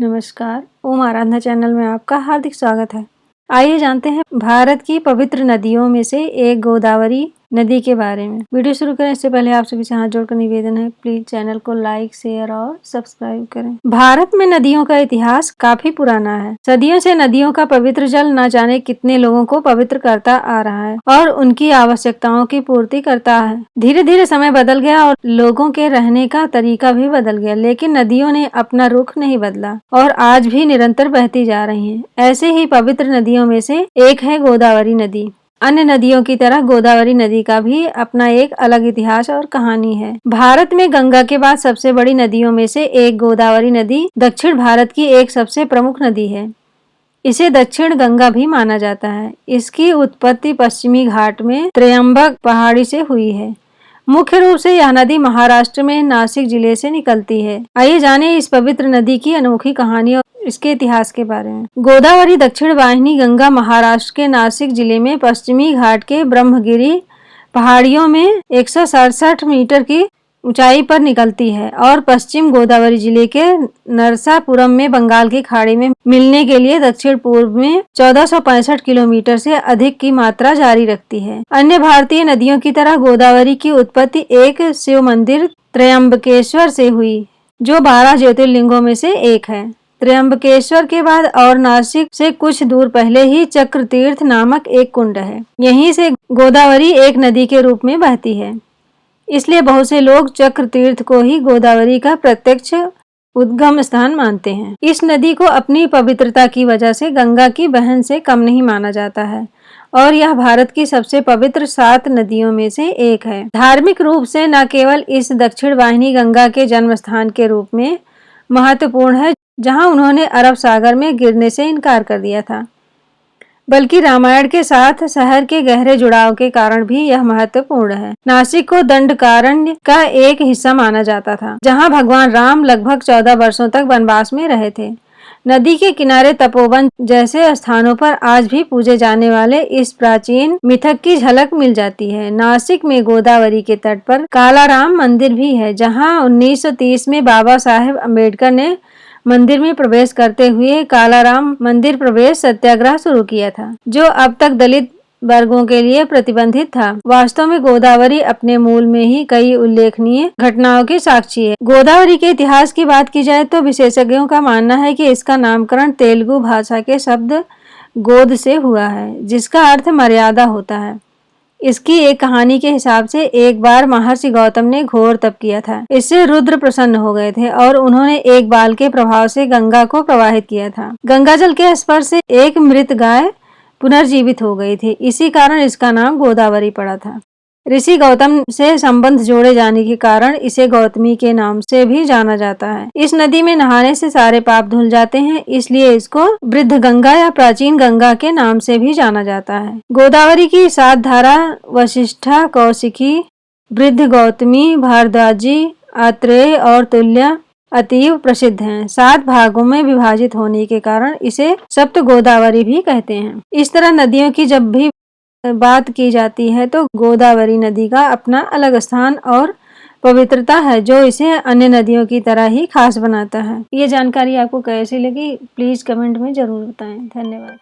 नमस्कार, ओम आराधना चैनल में आपका हार्दिक स्वागत है। आइए जानते हैं भारत की पवित्र नदियों में से एक गोदावरी नदी के बारे में। वीडियो शुरू करें इससे पहले आप सभी से हाथ जोड़कर निवेदन है, प्लीज चैनल को लाइक, शेयर और सब्सक्राइब करें। भारत में नदियों का इतिहास काफी पुराना है। सदियों से नदियों का पवित्र जल न जाने कितने लोगों को पवित्र करता आ रहा है और उनकी आवश्यकताओं की पूर्ति करता है। धीरे धीरे समय बदल गया और लोगों के रहने का तरीका भी बदल गया, लेकिन नदियों ने अपना रुख नहीं बदला और आज भी निरंतर बहती जा रही हैं। ऐसे ही पवित्र नदियों में से एक है गोदावरी नदी। अन्य नदियों की तरह गोदावरी नदी का भी अपना एक अलग इतिहास और कहानी है। भारत में गंगा के बाद सबसे बड़ी नदियों में से एक गोदावरी नदी दक्षिण भारत की एक सबसे प्रमुख नदी है। इसे दक्षिण गंगा भी माना जाता है। इसकी उत्पत्ति पश्चिमी घाट में त्रयंबक पहाड़ी से हुई है। मुख्य रूप से यह नदी महाराष्ट्र में नासिक जिले से निकलती है। आइए जानें इस पवित्र नदी की अनोखी कहानी और इसके इतिहास के बारे में। गोदावरी दक्षिण वाहिनी गंगा महाराष्ट्र के नासिक जिले में पश्चिमी घाट के ब्रह्मगिरी पहाड़ियों में 167 मीटर की ऊंचाई पर निकलती है और पश्चिम गोदावरी जिले के नरसापुरम में बंगाल की खाड़ी में मिलने के लिए दक्षिण पूर्व में 1465 किलोमीटर से अधिक की मात्रा जारी रखती है। अन्य भारतीय नदियों की तरह गोदावरी की उत्पत्ति एक शिव मंदिर त्रयंबकेश्वर से हुई, जो 12 ज्योतिर्लिंगों में से एक है। त्रयंबकेश्वर के बाद और नासिक से कुछ दूर पहले ही चक्र तीर्थ नामक एक कुंड है। यहीं से गोदावरी एक नदी के रूप में बहती है। इसलिए बहुत से लोग चक्र तीर्थ को ही गोदावरी का प्रत्यक्ष उद्गम स्थान मानते हैं। इस नदी को अपनी पवित्रता की वजह से गंगा की बहन से कम नहीं माना जाता है और यह भारत की सबसे पवित्र 7 नदियों में से एक है। धार्मिक रूप से न केवल इस दक्षिण वाहिनी गंगा के जन्म स्थान के रूप में महत्वपूर्ण है, जहां उन्होंने अरब सागर में गिरने से इनकार कर दिया था, बल्कि रामायण के साथ शहर के गहरे जुड़ाव के कारण भी यह महत्वपूर्ण है। नासिक को दंडकारण्य का एक हिस्सा माना जाता था, जहां भगवान राम लगभग 14 वर्षों तक वनवास में रहे थे। नदी के किनारे तपोवन जैसे स्थानों पर आज भी पूजे जाने वाले इस प्राचीन मिथक की झलक मिल जाती है। नासिक में गोदावरी के तट पर कालाराम मंदिर भी है, जहाँ 1930 में बाबा साहेब अम्बेडकर ने मंदिर में प्रवेश करते हुए कालाराम मंदिर प्रवेश सत्याग्रह शुरू किया था, जो अब तक दलित वर्गों के लिए प्रतिबंधित था। वास्तव में गोदावरी अपने मूल में ही कई उल्लेखनीय घटनाओं की साक्षी है। गोदावरी के इतिहास की बात की जाए तो विशेषज्ञों का मानना है कि इसका नामकरण तेलुगु भाषा के शब्द गोद से हुआ है, जिसका अर्थ मर्यादा होता है। इसकी एक कहानी के हिसाब से एक बार महर्षि गौतम ने घोर तप किया था। इससे रुद्र प्रसन्न हो गए थे और उन्होंने एक बाल के प्रभाव से गंगा को प्रवाहित किया था। गंगा जल के स्पर्श से एक मृत गाय पुनर्जीवित हो गई थी। इसी कारण इसका नाम गोदावरी पड़ा था। ऋषि गौतम से संबंध जोड़े जाने के कारण इसे गौतमी के नाम से भी जाना जाता है। इस नदी में नहाने से सारे पाप धुल जाते हैं, इसलिए इसको वृद्ध गंगा या प्राचीन गंगा के नाम से भी जाना जाता है। गोदावरी की 7 धारा वशिष्ठा, कौशिकी, वृद्ध, गौतमी, भारद्वाजी, आत्रेय और तुल्य अतीव प्रसिद्ध हैं। 7 भागों में विभाजित होने के कारण इसे सप्त गोदावरी भी कहते हैं। इस तरह नदियों की जब भी बात की जाती है तो गोदावरी नदी का अपना अलग स्थान और पवित्रता है, जो इसे अन्य नदियों की तरह ही खास बनाता है। ये जानकारी आपको कैसी लगी, प्लीज कमेंट में जरूर बताएं। धन्यवाद।